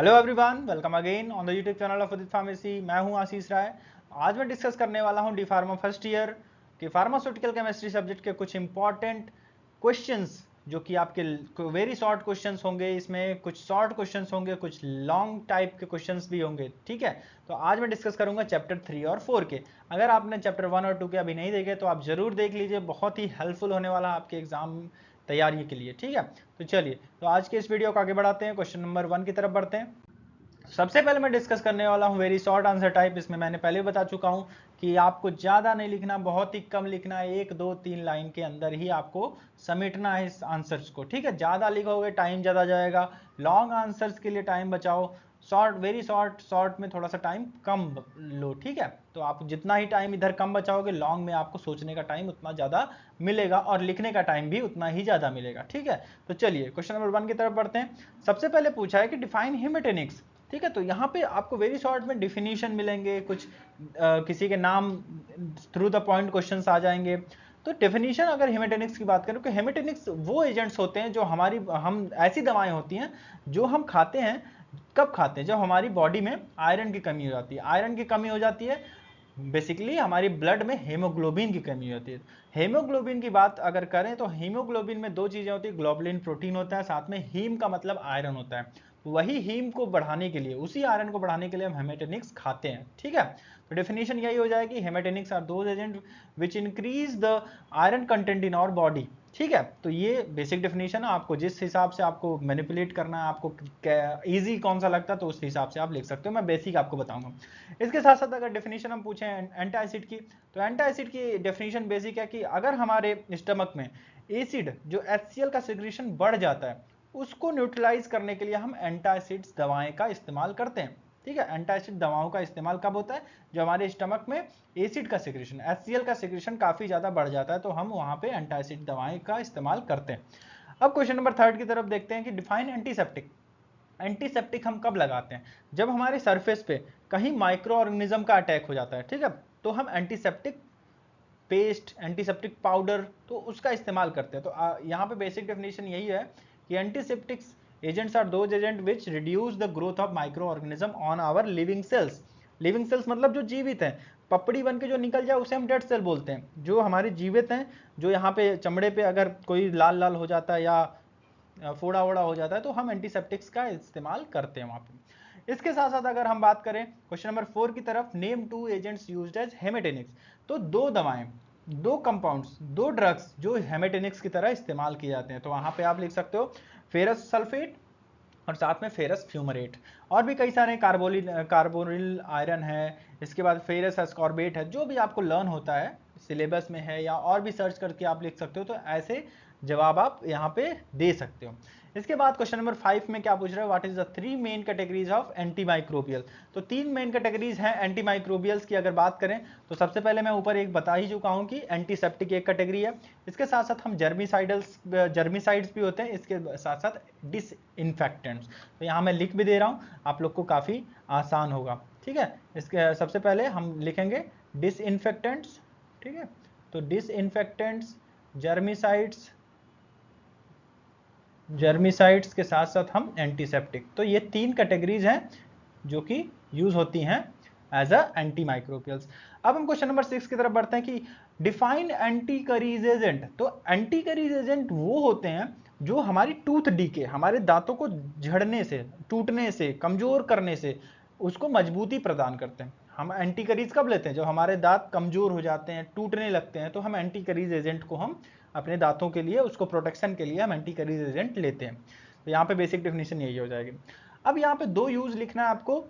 Hello everyone, welcome again on the YouTube channel of Udit pharmacy. मैं हूं आशीष राय। आज मैं डिस्कस करने वाला हूं डी फार्मा फर्स्ट ईयर के फार्मास्यूटिकल केमिस्ट्री सब्जेक्ट के कुछ इंपॉर्टेंट क्वेश्चंस जो कि आपके वेरी शॉर्ट क्वेश्चंस होंगे। इसमें कुछ शॉर्ट क्वेश्चंस होंगे, कुछ लॉन्ग टाइप के क्वेश्चंस भी होंगे। ठीक है, तो आज मैं डिस्कस करूंगा चैप्टर 3 और 4 के। अगर आपने चैप्टर 1 और 2 के अभी नहीं देखे तो आप जरूर देख लीजिए, बहुत ही हेल्पफुल होने वाला आपके एग्जाम तैयारी के लिए। ठीक है, तो चलिए तो आज के इस वीडियो को आगे बढ़ाते हैं, क्वेश्चन नंबर 1 की तरफ बढ़ते हैं। सबसे पहले मैं डिस्कस करने वाला हूं वेरी शॉर्ट आंसर टाइप। इसमें मैंने पहले बता चुका हूं कि आपको ज्यादा नहीं लिखना, बहुत ही कम लिखना है, 1 2 3 लाइन के अंदर ही आपको समेटना है इस आंसर्स को। ठीक है, ज्यादा लिखोगे टाइम ज्यादा जाएगा, लॉन्ग आंसर्स के लिए टाइम बचाओ, शॉर्ट वेरी शॉर्ट में थोड़ा सा टाइम कम लो। ठीक है, तो आप जितना ही टाइम इधर कम बचाओगे, लॉन्ग में आपको सोचने का टाइम उतना ज्यादा मिलेगा और लिखने का टाइम भी उतना ही ज्यादा मिलेगा। ठीक है, तो चलिए क्वेश्चन नंबर 1 की तरफ बढ़ते हैं। सबसे पहले पूछा है कि डिफाइन हेमेटेनिक्स। ठीक है, तो यहाँ पे आपको वेरी शॉर्ट में डिफिनीशन मिलेंगे, कुछ किसी के नाम थ्रू द पॉइंट क्वेश्चंस आ जाएंगे। तो डेफिनेशन अगर हेमेटेनिक्स की बात करें तो हेमेटेनिक्स वो एजेंट्स होते हैं जो हम ऐसी दवाएं होती हैं जो हम खाते हैं। कब खाते हैं? जब हमारी बॉडी में आयरन की कमी हो जाती है। आयरन की कमी हो जाती है, बेसिकली हमारी ब्लड में हेमोग्लोबिन की कमी होती है। हेमोग्लोबिन की बात अगर करें तो हीमोग्लोबिन में दो चीजें होती है, ग्लोबुलिन प्रोटीन होता है, साथ में हीम का मतलब आयरन होता है। वही हीम को बढ़ाने के लिए, उसी आयरन को बढ़ाने के लिए हम हेमेटेनिक्स खाते हैं। ठीक है, तो डेफिनेशन यही हो जाएगी, haematinics are those agent which increase the iron content in our body. ठीक है, तो ये बेसिक डेफिनेशन है। आपको जिस हिसाब से आपको मैनिपुलेट करना है, आपको इजी कौन सा लगता है तो उस हिसाब से आप लिख सकते हो। मैं बेसिक आपको बताऊंगा। इसके साथ साथ अगर डेफिनेशन हम पूछें एंटासिड की, तो एंटासिड की डेफिनेशन बेसिक है कि अगर हमारे स्टमक में एसिड जो HCl का सिक्रीशन बढ़ जाता है, उसको न्यूट्रलाइज करने के लिए हम एंटासिड्स दवाएं का इस्तेमाल करते हैं। ठीक है, एंटासिड दवाओं का इस्तेमाल कब होता है? जो हमारे स्टमक में एसिड का सिक्रीशन, HCl का सिक्रीशन काफी ज्यादा बढ़ जाता है, तो हम वहां पे एंटासिड दवाएं का इस्तेमाल करते हैं। अब क्वेश्चन नंबर 3 की तरफ देखते हैं कि डिफाइन एंटीसेप्टिक। एंटीसेप्टिक हम कब लगाते हैं? जब हमारे सरफेस पे कहीं माइक्रो ऑर्गेनिज्म का अटैक हो जाता है। ठीक है, तो हम एंटीसेप्टिक पेस्ट, एंटीसेप्टिक पाउडर, तो उसका इस्तेमाल करते हैं। तो यहाँ पे बेसिक डेफिनेशन यही है कि antiseptics agents are those agent which reduce the growth of micro organism on our living cells. Living cells मतलब जो जीवित हैं, पपड़ी बन के जो निकल जाए उसे हम डेड सेल बोलते हैं। जो हमारे जीवित हैं, जो यहाँ पे चमड़े पे अगर कोई लाल लाल हो जाता है या फोड़ा वोड़ा हो जाता है, तो हम एंटीसेप्टिक्स का इस्तेमाल करते हैं वहां पे। इसके साथ साथ अगर हम बात करें क्वेश्चन नंबर 4 की तरफ, name 2 agents used as haematinics. तो दो दवाएं, दो कंपाउंड्स, दो ड्रग्स जो हेमेटेनिक्स की तरह इस्तेमाल किए जाते हैं। तो वहां पे आप लिख सकते हो फेरस सल्फेट और साथ में फेरस फ्यूमरेट। और भी कई सारे कार्बोनिल आयरन है, इसके बाद फेरस एस्कॉर्बेट है। जो भी आपको लर्न होता है सिलेबस में है या और भी सर्च करके आप लिख सकते हो, तो ऐसे जवाब आप यहाँ पे दे सकते हो। इसके बाद क्वेश्चन नंबर 5 में क्या पूछ रहा है? What is the 3 main categories of antimicrobial. तो 3 मेन कैटेगरीज हैं एंटीमाइक्रोबियल्स की। अगर बात करें तो सबसे पहले मैं ऊपर एक बता ही चुका हूं कि एंटीसेप्टिक एक कैटेगरी है। इसके साथ साथ हम जर्मिसाइड्स भी होते हैं, इसके साथ साथ डिसइंफेक्टेंट्स। तो यहाँ मैं लिख भी दे रहा हूँ, आप लोग को काफी आसान होगा। ठीक है, इसके सबसे पहले हम लिखेंगे डिसइंफेक्टेंट्स। ठीक है, तो डिसइंफेक्टेंट्स, जर्मिसाइड्स, जर्मिसाइड्स के साथ साथ हम एंटीसेप्टिक। तो ये 3 कैटेगरीज हैं जो कि यूज होती हैं एज अ एंटी माइक्रोबियल्स। अब हम क्वेश्चन नंबर 6 की तरफ बढ़ते हैं कि डिफाइन एंटीकरीज एजेंट। तो एंटीकरीज एजेंट वो होते हैं जो हमारी टूथ डीके, हमारे दांतों को झड़ने से, टूटने से, कमजोर करने से उसको मजबूती प्रदान करते हैं। हम एंटीकरीज कब लेते हैं? जब हमारे दांत कमजोर हो जाते हैं, टूटने लगते हैं, तो हम एंटीकरीज एजेंट को हम अपने दांतों के लिए, उसको प्रोटेक्शन के लिए हम एंटीकरीज एजेंट लेते हैं। तो यहाँ पे बेसिक डेफिनेशन यही हो जाएगी। अब यहाँ पे 2 यूज लिखना है आपको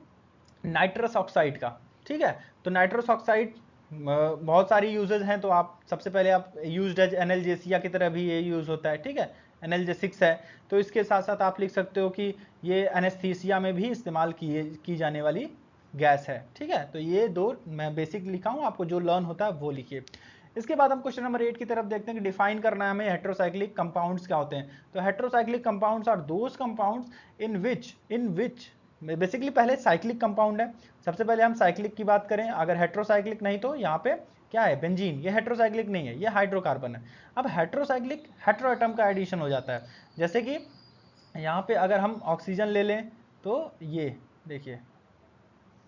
नाइट्रस ऑक्साइड का। ठीक है, तो नाइट्रस ऑक्साइड बहुत सारी यूजेज हैं। तो आप सबसे पहले आप यूज्ड एज एनाल्जेसिया की तरह भी ये यूज होता है। ठीक है, एनाल्जेसिक्स है। तो इसके साथ साथ आप लिख सकते हो कि ये एनेस्थीसिया में भी इस्तेमाल की जाने वाली गैस है। ठीक है, तो ये 2 मैं बेसिक लिखा हूं, आपको जो लर्न होता है वो लिखिए। इसके बाद हम क्वेश्चन नंबर 8 की तरफ देखते हैं कि डिफाइन करना है हमें हेट्रोसाइक्लिक कंपाउंड्स क्या होते हैं। तो heterocyclic compounds are those compounds in which basically पहले साइक्लिक कंपाउंड है। सबसे पहले हम साइक्लिक की बात करें, अगर हेट्रोसाइक्लिक नहीं तो यहाँ पे क्या है? बेंजीन। ये हेट्रोसाइक्लिक नहीं है, ये हाइड्रोकार्बन है। अब हेट्रोसाइक्लिक हेट्रो एटम का एडिशन हो जाता है। जैसे कि यहाँ पे अगर हम ऑक्सीजन ले लें तो ये देखिए,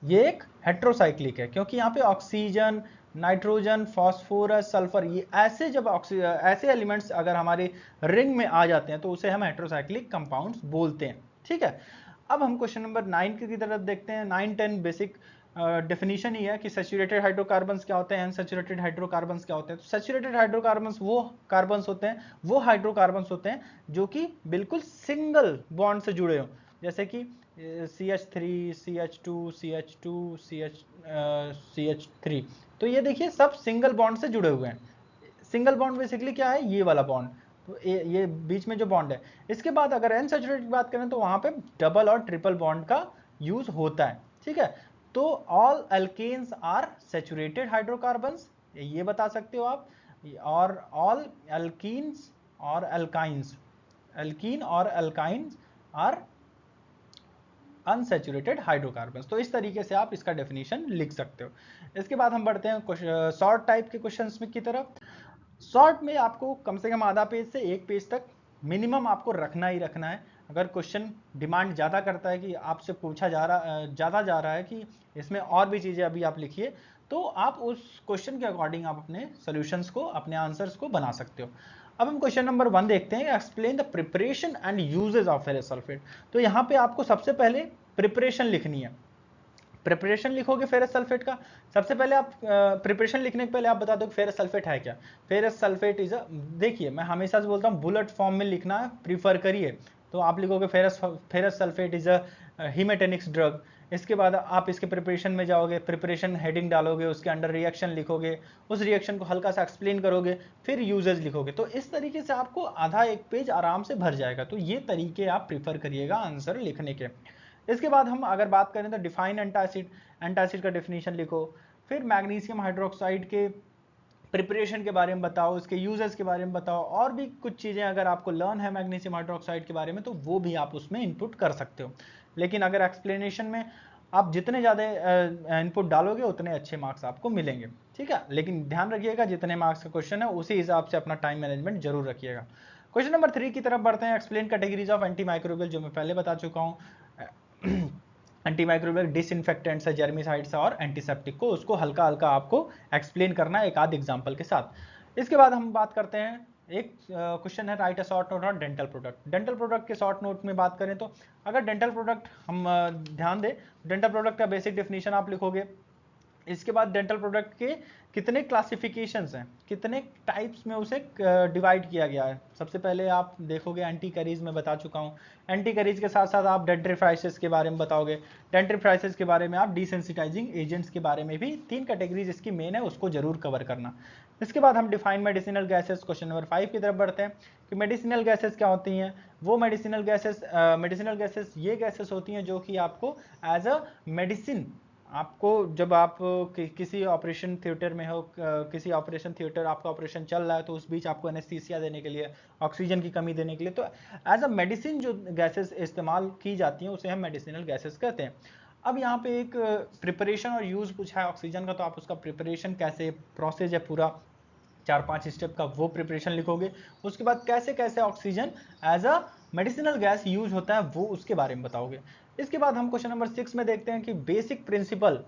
ये एक हेट्रोसाइक्लिक है, क्योंकि यहाँ पे ऑक्सीजन, नाइट्रोजन, फास्फोरस, सल्फर, ये ऐसे जब ऐसे एलिमेंट्स अगर हमारे रिंग में आ जाते हैं तो उसे हम हेट्रोसाइक्लिक कंपाउंड्स बोलते हैं। ठीक है, अब हम क्वेश्चन नंबर 9 की तरफ देखते हैं। 9, 10 बेसिक डेफिनेशन ही है कि सैचुरेटेड हाइड्रोकार्बन्स क्या होते हैं, अनसैचुरेटेड हाइड्रोकार्बन्स क्या होते हैं। तो सैचुरेटेड हाइड्रोकार्बन्स वो कार्बन्स होते हैं, वो हाइड्रोकार्बन्स होते हैं जो कि बिल्कुल सिंगल बॉन्ड से जुड़े हो, जैसे कि CH3, CH2, CH2, CH3। तो ये देखिए सब सिंगल बॉन्ड से जुड़े हुए हैं। सिंगल बॉन्ड बेसिकली क्या है, ये वाला बॉन्ड, तो ये बीच में जो बॉन्ड है। इसके बाद अगर अनसैचुरेटेड की बात करें तो वहां पे डबल और ट्रिपल बॉन्ड का यूज होता है। ठीक है, तो all alkanes are saturated hydrocarbons, ये बता सकते हो आप, और ऑल अल्कीन्स और अल्काइंस, अल्कीन और अल्काइंस आर अनसैचुरेटेड हाइड्रोकार्बन्स। तो इस तरीके से आप इसका डेफिनेशन लिख सकते हो। इसके बाद हम बढ़ते हैं शॉर्ट टाइप के क्वेश्चंस की तरफ। शॉर्ट में आपको कम से कम आधा पेज से एक पेज तक मिनिमम आपको रखना ही रखना है। अगर क्वेश्चन डिमांड ज़्यादा करता है कि आपसे पूछा ज़्यादा जा रहा है कि इसमें और भी चीज़ें अभी आप लिखिए, तो आप उस क्वेश्चन के अकॉर्डिंग आप अपने सॉल्यूशंस को, अपने आंसर्स को बना सकते हो। अब हम क्वेश्चन नंबर 1 देखते हैं, explain the preparation and uses of ferrous sulphate. तो यहाँ पे आपको सबसे पहले प्रिपरेशन लिखनी है। प्रिपरेशन लिखोगे फेरस सल्फेट का, सबसे पहले आप प्रिपरेशन लिखने के पहले आप बता दो फेरस सल्फेट है क्या। फेरस सल्फेट इज देखिए मैं हमेशा से बोलता हूँ बुलेट फॉर्म में लिखना प्रीफर करिए। तो आप लिखोगे ferrous sulphate is a haematinics drug. इसके बाद आप इसके प्रिपरेशन में जाओगे, प्रिपरेशन हेडिंग डालोगे, उसके अंडर रिएक्शन लिखोगे, उस रिएक्शन को हल्का सा एक्सप्लेन करोगे, फिर यूजेज लिखोगे। तो इस तरीके से आपको आधा एक पेज आराम से भर जाएगा। तो ये तरीके आप प्रीफर करिएगा आंसर लिखने के। इसके बाद हम अगर बात करें तो डिफाइन एंटासिड, एंटासिड का डेफिनेशन लिखो। फिर मैग्नीशियम हाइड्रोक्साइड के प्रिपरेशन के बारे में बताओ, इसके यूजेस के बारे में बताओ, और भी कुछ चीज़ें अगर आपको लर्न है मैग्नीशियम हाइड्रोक्साइड के बारे में तो वो भी आप उसमें इनपुट कर सकते हो। लेकिन अगर एक्सप्लेनेशन में आप जितने ज़्यादा इनपुट डालोगे उतने अच्छे मार्क्स आपको मिलेंगे। ठीक है, लेकिन ध्यान रखिएगा जितने मार्क्स का क्वेश्चन है उसी हिसाब से अपना टाइम मैनेजमेंट जरूर रखिएगा। क्वेश्चन नंबर 3 की तरफ बढ़ते हैं। Explain categories of anti microbial, जो मैं पहले बता चुका हूँ। एंटी माइक्रोबियल डिसइंफेक्टेंट्स है, जर्मिसाइड्स और एंटीसेप्टिक को, उसको हल्का हल्का आपको एक्सप्लेन करना है एक आध एग्जांपल के साथ। इसके बाद हम बात करते हैं, एक क्वेश्चन है right a short note on dental product. Dental product के शॉर्ट नोट में बात करें तो अगर डेंटल प्रोडक्ट हम ध्यान दें, डेंटल प्रोडक्ट का बेसिक डेफिनेशन आप लिखोगे। इसके बाद डेंटल प्रोडक्ट के कितने क्लासिफिकेशंस हैं, कितने टाइप्स में उसे डिवाइड किया गया है। सबसे पहले आप देखोगे एंटी करीज में बता चुका हूँ, एंटी करीज के साथ साथ आप डेंट्रीफ्राइसिस के बारे में बताओगे। डेंट्रीफ्राइसिस के बारे में आप डिसेंसिटाइजिंग एजेंट्स के बारे में भी, 3 कैटेगरीज इसकी मेन है, उसको जरूर कवर करना। इसके बाद हम define medicinal gases, question number 5 की तरफ बढ़ते हैं कि मेडिसिनल गैसेस क्या होती हैं। वो मेडिसिनल गैसेस ये गैसेस होती हैं जो कि आपको एज अ मेडिसिन, आपको जब आप किसी ऑपरेशन थिएटर में हो, किसी ऑपरेशन थिएटर आपका ऑपरेशन चल रहा है तो उस बीच आपको एनेस्थीसिया देने के लिए, ऑक्सीजन की कमी देने के लिए, तो एज अ मेडिसिन जो गैसेस इस्तेमाल की जाती हैं उसे हम मेडिसिनल गैसेस कहते हैं। अब यहाँ पे एक प्रिपरेशन और यूज पूछा है ऑक्सीजन का, तो आप उसका प्रिपरेशन कैसे प्रोसेस है पूरा 4-5 स्टेप का, वो प्रिपरेशन लिखोगे। उसके बाद कैसे कैसे oxygen as a medicinal gas use होता है वो उसके बारे में बताओगे। इसके बाद हम क्वेश्चन नंबर 6 में देखते हैं कि बेसिक प्रिंसिपल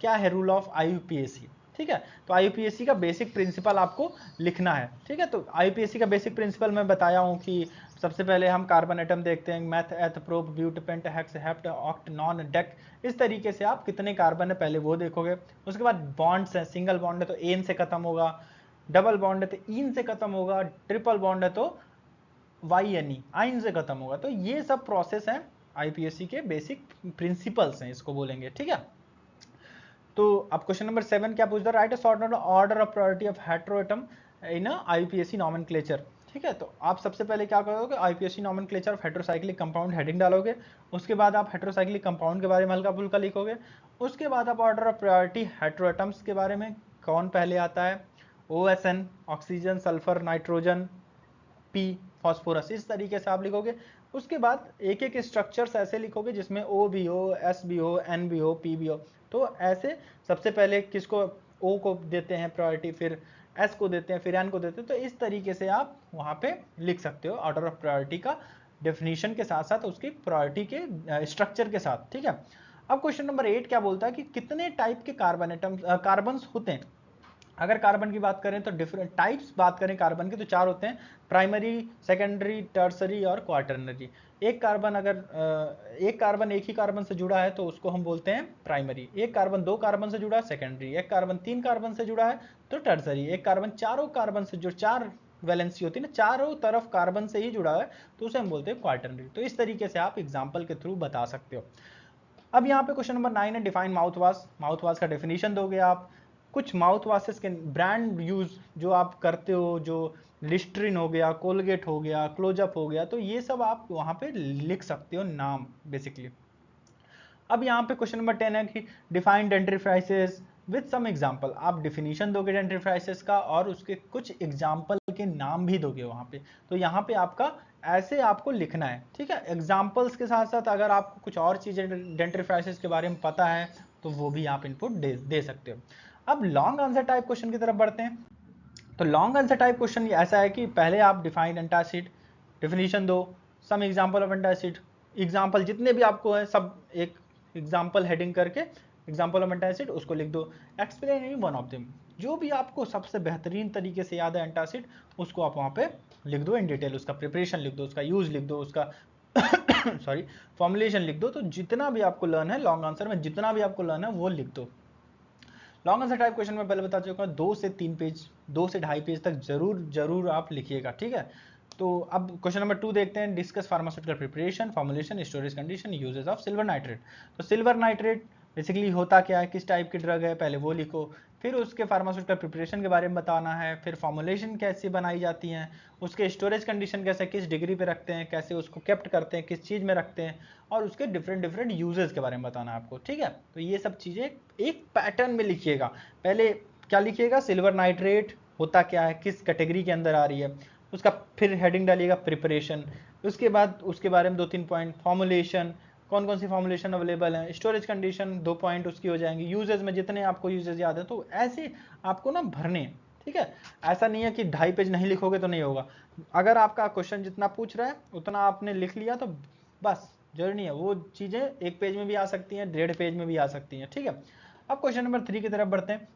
क्या है रूल ऑफ आईयूपीएसी। ठीक है, तो आईयूपीएसी का बेसिक प्रिंसिपल आपको लिखना है। ठीक है, तो आईयूपीएसी का बेसिक प्रिंसिपल मैं बताया हूँ कि सबसे पहले हम कार्बन एटम देखते हैं, meth, eth, prop, but, pent, hex, hept, oct, non, dec. इस तरीके से आप कितने कार्बन है पहले वो देखोगे। उसके बाद बॉन्ड्स हैं, सिंगल बॉन्ड है तो एन से खत्म होगा, डबल बॉन्ड है तो इन से खत्म होगा, ट्रिपल बॉन्ड है तो वाई एन ई आइन से खत्म होगा। तो ये सब प्रोसेस है आईपीएससी के बेसिक प्रिंसिपल्स हैं इसको बोलेंगे। ठीक है, तो अब क्वेश्चन नंबर 7 क्या पूछता है, right a short note order of priority of heteroatom in IPSC nomenclature. ठीक है, तो आप सबसे पहले क्या करोगे, IPSC nomenclature of heterocyclic compound heading डालोगे। उसके बाद आप हेटेरोसाइक्लिक कंपाउंड के बारे में हल्का फुल्का लिखोगे। उसके बाद आप ऑर्डर ऑफ प्रायोरिटी हेटेरोएटम्स के बारे में, कौन पहले आता है, OSN oxygen, sulphur, nitrogen, P phosphorus, इस तरीके से आप लिखोगे। उसके बाद एक एक स्ट्रक्चर्स ऐसे लिखोगे जिसमें O भी हो, S भी हो, N भी हो, P भी हो। तो ऐसे सबसे पहले किसको, O को देते हैं प्रायोरिटी, फिर S को देते हैं, फिर N को देते हैं। तो इस तरीके से आप वहाँ पे लिख सकते हो ऑर्डर ऑफ प्रायोरिटी का डेफिनेशन के साथ साथ उसकी प्रायोरिटी के स्ट्रक्चर के साथ, ठीक है। अब क्वेश्चन नंबर 8 क्या बोलता है कि कितने टाइप के कार्बन एटम्स कार्बन्स होते हैं। अगर कार्बन की बात करें तो डिफरेंट टाइप्स बात करें कार्बन के तो 4 होते हैं, प्राइमरी, सेकेंडरी, टर्सरी और क्वार्टरनरी। एक कार्बन एक ही कार्बन से जुड़ा है तो उसको हम बोलते हैं प्राइमरी, एक कार्बन 2 कार्बन से जुड़ा है सेकेंडरी, एक कार्बन 3 कार्बन से जुड़ा है तो टर्सरी, एक कार्बन चारों कार्बन से जो 4 वैलेंसी होती है ना, चारों तरफ कार्बन से ही जुड़ा है तो उसे हम बोलते हैं क्वार्टरनरी। तो इस तरीके से आप एग्जाम्पल के थ्रू बता सकते हो। अब यहाँ पे क्वेश्चन नंबर 9 है define mouth wash. Mouth wash का डेफिनेशन दोगे आप। कुछ माउथ वॉशेस के ब्रांड यूज जो आप करते हो, जो लिस्ट्रीन हो गया, कोलगेट हो गया, क्लोजअप हो गया, तो ये सब आप वहाँ पे लिख सकते हो नाम बेसिकली। अब यहाँ पे क्वेश्चन नंबर 10 है कि डिफाइन डेंट्रीफ्राइसिस विद सम एग्जांपल। आप डिफिनीशन दोगे डेंट्रीफ्राइसिस का और उसके कुछ एग्जांपल के नाम भी दोगे वहाँ पे। तो यहाँ पे आपका ऐसे आपको लिखना है, ठीक है। एग्जांपल्स के साथ साथ अगर आपको कुछ और चीज़ें डेंट्रीफ्राइसिस के बारे में पता है तो वो भी आप इनपुट दे सकते हो। अब लॉन्ग आंसर टाइप क्वेश्चन की तरफ बढ़ते हैं। तो लॉन्ग आंसर टाइप क्वेश्चन ऐसा है कि पहले आप डिफाइन एंटासिड, डिफिनीशन दो, some example of antacid, example जितने भी आपको है सब एक एग्जांपल हेडिंग करके एग्जांपल ऑफ एंटासिड उसको लिख दो, explain any one of them, जो भी आपको सबसे बेहतरीन तरीके से याद है एंटासिड उसको आप वहाँ पे लिख दो इन डिटेल, उसका प्रिपरेशन लिख दो, उसका यूज लिख दो, उसका सॉरी फॉर्मुलेशन लिख दो। तो जितना भी आपको लर्न है लॉन्ग आंसर में, जितना भी आपको लर्न है वो लिख दो। लॉन्ग आंसर टाइप क्वेश्चन में पहले बता चुका हूँ 2 से 3 पेज, 2 से 2.5 पेज तक जरूर आप लिखिएगा, ठीक है। तो अब क्वेश्चन नंबर 2 देखते हैं, discuss pharmaceutical preparation, formulation, storage condition, uses of silver nitrate. तो सिल्वर नाइट्रेट बेसिकली होता क्या है, किस टाइप की ड्रग है, पहले वो लिखो, फिर उसके फार्मास्यूटिकल प्रिपरेशन के बारे में बताना है, फिर फॉर्मुलेशन कैसे बनाई जाती हैं, उसके स्टोरेज कंडीशन कैसे, किस डिग्री पे रखते हैं, कैसे उसको केप्ट करते हैं, किस चीज़ में रखते हैं, और उसके डिफरेंट यूजेस के बारे में बताना है आपको, ठीक है। तो ये सब चीज़ें एक पैटर्न में लिखिएगा। पहले क्या लिखिएगा, सिल्वर नाइट्रेट होता क्या है, किस कैटेगरी के अंदर आ रही है, उसका फिर हेडिंग डालिएगा प्रिपरेशन, उसके बाद उसके बारे में 2-3 पॉइंट, फॉर्मुलेशन, कौन कौन सी फॉर्मुलेशन अवेलेबल है, स्टोरेज कंडीशन 2 पॉइंट उसकी हो जाएंगी, यूजेस में जितने आपको यूजेस याद है तो ऐसे आपको ना भरने, ठीक है। ऐसा नहीं है कि 2.5 पेज नहीं लिखोगे तो नहीं होगा। अगर आपका क्वेश्चन जितना पूछ रहा है उतना आपने लिख लिया तो बस, जरूरी नहीं है, वो चीज़ें 1 पेज में भी आ सकती हैं, 1.5 पेज में भी आ सकती हैं, ठीक है। अब क्वेश्चन नंबर 3 की तरफ बढ़ते हैं।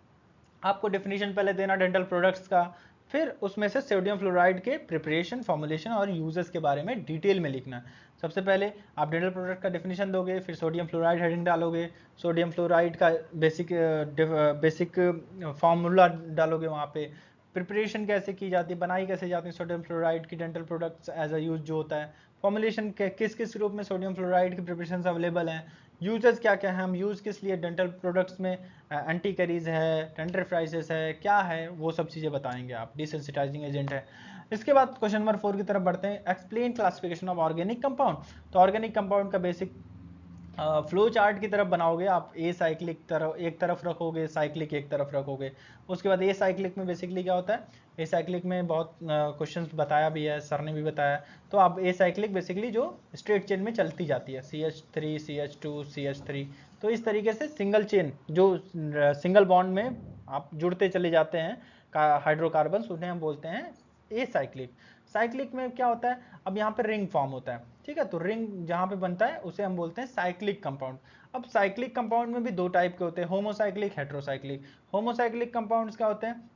आपको डेफिनेशन पहले देना डेंटल प्रोडक्ट्स का, फिर उसमें से सोडियम फ्लोराइड के प्रिपरेशन, फॉर्मुलेशन और यूजेस के बारे में डिटेल में लिखना है। सबसे पहले आप डेंटल प्रोडक्ट का डेफिनेशन दोगे, फिर सोडियम फ्लोराइड हेडिंग डालोगे, सोडियम फ्लोराइड का बेसिक फार्मूला डालोगे, वहाँ पे प्रिपरेशन कैसे की जाती है, बनाई कैसे जाती है सोडियम फ्लोराइड की dental products as a use जो होता है, फॉर्मुलेशन किस किस रूप में सोडियम फ्लोराइड की प्रिपरेशन अवेलेबल हैं, यूजेस क्या क्या है, हम यूज़ किस लिए डेंटल प्रोडक्ट्स में, एंटी करीज है, डेंट्रीफ्राइसिस है, क्या है, वो सब चीज़ें बताएंगे आप, डिसेंसिटाइजिंग एजेंट है। इसके बाद क्वेश्चन नंबर 4 की तरफ बढ़ते हैं, explain classification of organic compound. तो ऑर्गेनिक कंपाउंड का बेसिक फ्लो चार्ट की तरफ बनाओगे आप, ए साइक्लिक तरफ एक तरफ रखोगे, साइक्लिक एक तरफ रखोगे। उसके बाद ए साइक्लिक में बेसिकली क्या होता है, ए साइक्लिक में बहुत क्वेश्चंस बताया भी है, सर ने भी बताया। तो आप ए साइक्लिक बेसिकली जो स्ट्रेट चेन में चलती जाती है, CH3 CH2 CH3, तो इस तरीके से सिंगल चेन जो सिंगल बॉन्ड में आप जुड़ते चले जाते हैं हाइड्रोकार्बन, उन्हें हम बोलते हैं ए साइक्लिक। साइक्लिक में क्या होता है, अब यहाँ पे रिंग फॉर्म होता है, ठीक है। तो रिंग जहाँ पे बनता है उसे हम बोलते हैं साइक्लिक कंपाउंड। अब साइक्लिक कंपाउंड में भी 2 टाइप के होते हैं, होमोसाइक्लिक, हेट्रोसाइक्लिक। होमोसाइक्लिक कंपाउंड्स क्या होते हैं,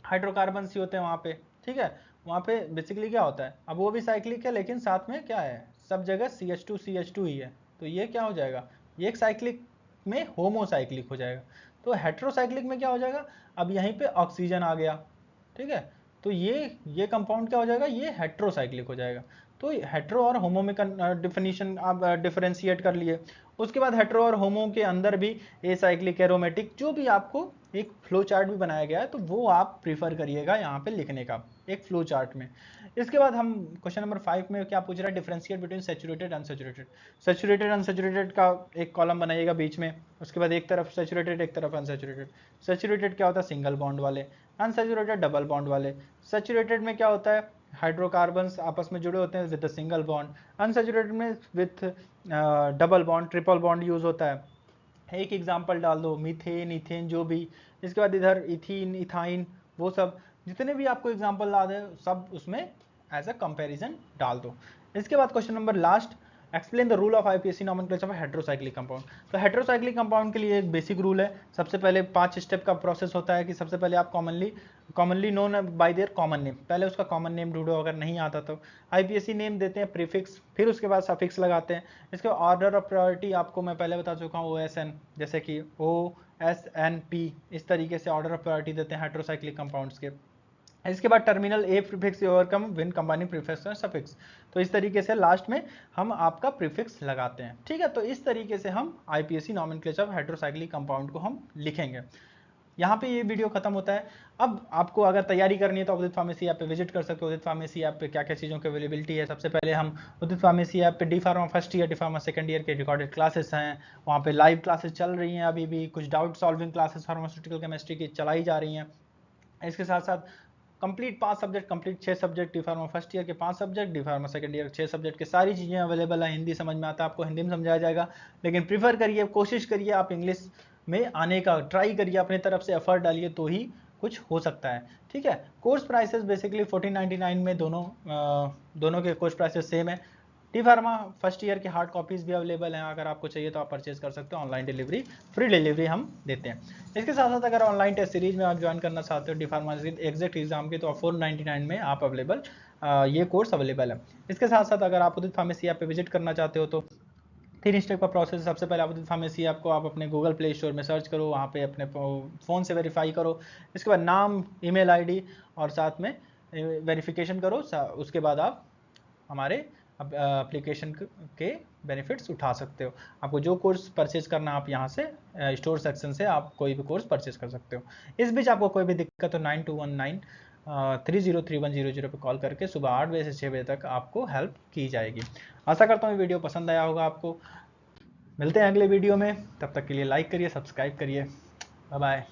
हाइड्रोकार्बन ही होते हैं वहाँ पे, ठीक है। वहाँ पे बेसिकली क्या होता है, अब वो भी साइक्लिक है लेकिन साथ में क्या है, सब जगह CH2 ही है, तो ये क्या हो जाएगा, ये एक साइक्लिक में होमोसाइक्लिक हो जाएगा। तो हेट्रोसाइक्लिक में क्या हो जाएगा, अब यहीं पे ऑक्सीजन आ गया, ठीक है, तो ये कंपाउंड क्या हो जाएगा, ये हेट्रोसाइक्लिक हो जाएगा। तो हेट्रो और होमो में डिफिनीशन आप डिफरेंशिएट कर लिए। उसके बाद हेट्रो और होमो के अंदर भी एसाइक्लिक, एरोमेटिक, जो भी आपको एक फ्लो चार्ट भी बनाया गया है तो वो आप प्रीफर करिएगा यहाँ पे लिखने का एक फ्लो चार्ट में। इसके बाद हम क्वेश्चन नंबर 5 में क्या पूछ रहा है, differentiate between saturated unsaturated. Saturated unsaturated का एक कॉलम बनाइएगा बीच में, उसके बाद एक तरफ सैचुरेटेड एक तरफ अनसैचुरेटेड। सैचुरेटेड क्या होता है, सिंगल बॉन्ड वाले, अनसैचुरेटेड डबल बॉन्ड वाले। सैचुरेटेड में क्या होता है, हाइड्रोकार्बन्स आपस में जुड़े होते हैं with the single bond, unsaturated में with double bond, triple bond use होता है। एक एग्जांपल डाल दो, मीथेन, इथेन, जो भी। इसके बाद इधर इथीन, इथाइन, वो सब जितने भी आपको एग्जांपल याद है सब उसमें एज अ कंपैरिजन डाल दो। इसके बाद question number last, explain the rule of IPSC nomenclature of heterocyclic compound. तो हेटेरोसाइक्लिक कंपाउंड के लिए एक बेसिक रूल है। सबसे पहले 5 स्टेप का प्रोसेस होता है कि सबसे पहले आप commonly known by their common name, पहले उसका कॉमन नेम ढूंढो, अगर नहीं आता तो आईपीएससी नेम देते हैं, प्रीफिक्स, फिर उसके बाद सफिक्स लगाते हैं। इसके ऑर्डर ऑफ प्रायोरिटी आपको मैं पहले बता चुका हूँ, OSN, जैसे कि OSNP, इस तरीके से ऑर्डर ऑफ प्रायोरिटी देते हैं हेटेरोसाइक्लिक कंपाउंड्स के। इसके बाद terminal A prefix overcome when combining prefix और सफिक्स, तो इस तरीके से लास्ट में हम आपका प्रीफिक्स लगाते हैं। ठीक है, तो इस तरीके से हम IPSC nomenclature of heterocyclic compound को हम लिखेंगे। यहाँ पे ये वीडियो खत्म होता है। अब आपको अगर तैयारी करनी है तो उदित फार्मेसी ऐप पे विजिट कर सकते हो। उदित फार्मेसी ऐप पे क्या क्या चीज़ों की अवेलेबिलिटी है, सबसे पहले हम उदित फार्मेसी ऐप पे D pharma first year, D pharma second year के रिकॉर्डेड क्लासेस हैं, वहाँ पे लाइव क्लासेस चल रही हैं, अभी भी कुछ doubt solving classes pharmaceutical chemistry की चलाई जा रही हैं। इसके साथ साथ complete 5 subject, complete 6 subject, D pharma first year के 5 subject, D pharma second year 6 subject के सारी चीज़ें अवेलेबल है। हिंदी समझ में आता है आपको, हिंदी में समझाया जाएगा, लेकिन प्रीफर करिए, कोशिश करिए आप इंग्लिश में आने का, ट्राई करिए, अपनी तरफ से एफर्ट डालिए तो ही कुछ हो सकता है। ठीक है, कोर्स प्राइसेस बेसिकली 1499 में दोनों के कोर्स प्राइसेस सेम है। डी फार्मा फर्स्ट ईयर के हार्ड कॉपीज़ भी अवेलेबल हैं, अगर आपको चाहिए तो आप परचेज कर सकते हो। ऑनलाइन डिलीवरी, फ्री डिलीवरी हम देते हैं। इसके साथ साथ अगर ऑनलाइन टेस्ट सीरीज में आप ज्वाइन करना चाहते हो डी फार्मा एग्जैक्ट एग्जाम की, तो 499 में आप अवेलेबल ये कोर्स अवेलेबल है। इसके साथ साथ अगर आप उदित फार्मेसी ऐप पे विजिट करना चाहते हो तो 3 स्टेप का प्रोसेस है। सबसे पहले आप उदित फार्मेसी ऐप को आप अपने गूगल प्ले स्टोर में सर्च करो, वहाँ पे अपने फ़ोन से वेरीफाई करो। इसके बाद नाम, ईमेल आईडी और साथ में वेरिफिकेशन करो। उसके बाद आप हमारे एप्लीकेशन के बेनिफिट्स उठा सकते हो। आपको जो कोर्स परचेज करना आप यहाँ से स्टोर सेक्शन से आप कोई भी कोर्स परचेज कर सकते हो। इस बीच आपको कोई भी दिक्कत हो 9219 303100 पे कॉल करके सुबह 8 बजे से 6 बजे तक आपको हेल्प की जाएगी। आशा करता हूँ वीडियो पसंद आया होगा आपको। मिलते हैं अगले वीडियो में, तब तक के लिए लाइक करिए, सब्सक्राइब करिए। Bye bye.